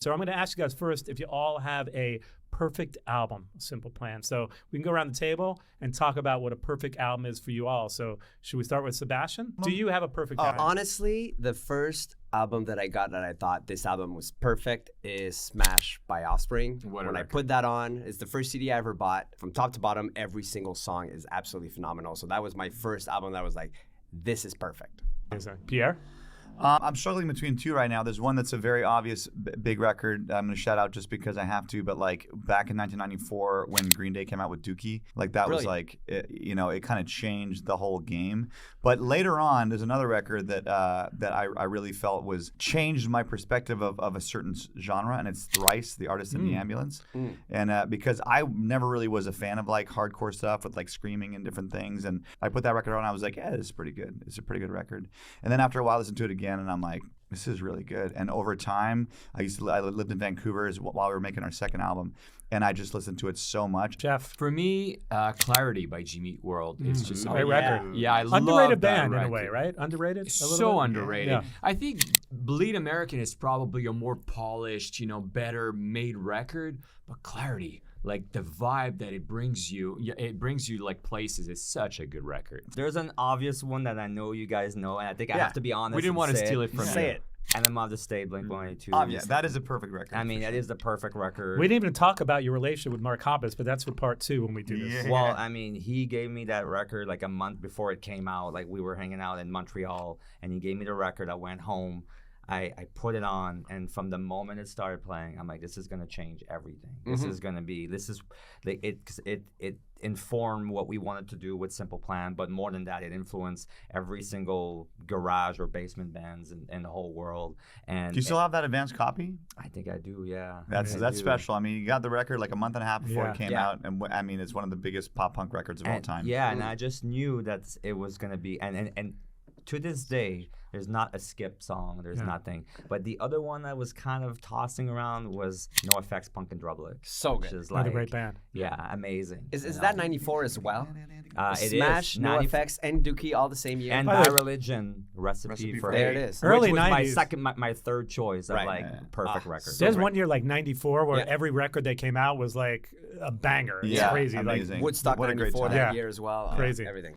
So I'm going to ask you guys first if you all have a perfect album, Simple Plan. So we can go around the table and talk about what a perfect album is for you all. So should we start with Sebastian? Do you have a perfect album? Honestly, the first album that I got that I thought this album was perfect is Smash by Offspring. When I put that on, it's the first CD I ever bought. From top to bottom, every single song is absolutely phenomenal. So that was my first album that was like, this is perfect. Pierre? I'm struggling between two right now. There's one that's a very obvious big record I'm going to shout out just because I have to, but like back in 1994 when Green Day came out with Dookie, like that was like, it kind of changed the whole game. But later on, there's another record that I really felt was changed my perspective of a certain genre, and it's Thrice, The Artist in the Ambulance. And because I never really was a fan of like hardcore stuff with like screaming and different things, and I put that record on, and I was like, yeah, this is pretty good. It's a pretty good record. And then after a while, I listened to it again, and I'm like, this is really good. And over time, I lived in Vancouver while we were making our second album, and I just listened to it so much. Jeff? For me, Clarity by Jimmy Eat World. It's just a great record. Yeah, I love Underrated that band record. in a way, right? Underrated? So underrated. Yeah. I think Bleed American is probably a more polished, better made record, but Clarity, like the vibe that it brings you like places. It's such a good record. There's an obvious one that I know you guys know, and I think I have to be honest. We didn't want to steal it from you. Say it. Enema of the State, Blink-182. Yeah, that is a perfect record. I mean, that is the perfect record. We didn't even talk about your relationship with Mark Hoppus, but that's for part 2 when we do this. Yeah. Well, I mean, he gave me that record like a month before it came out. Like we were hanging out in Montreal, and he gave me the record. I went home. I put it on, and from the moment it started playing, I'm like, this is gonna change everything. This is gonna be, it informed what we wanted to do with Simple Plan, but more than that, it influenced every single garage or basement bands in the whole world. And do you still have that advanced copy? I think I do, yeah. That's special. I mean, you got the record like a month and a half before it came out, and I mean, it's one of the biggest pop punk records of all time. Yeah, and I just knew that it was gonna be, and to this day, there's not a skip song. There's nothing. But the other one that was kind of tossing around was NoFX Punk and Drublic. So good. Which is Another like, great band. Yeah, amazing. Is that 94 as well? It Smash, is. NoFX, and Dookie all the same year? And By the Bad Religion, Recipe for There Hate. it is. Early which was 90s. my third choice of perfect record. There's one year like 94 where every record that came out was like a banger. It's crazy. amazing. Like, Woodstock What a great 94 time. that year as well. Crazy. Everything.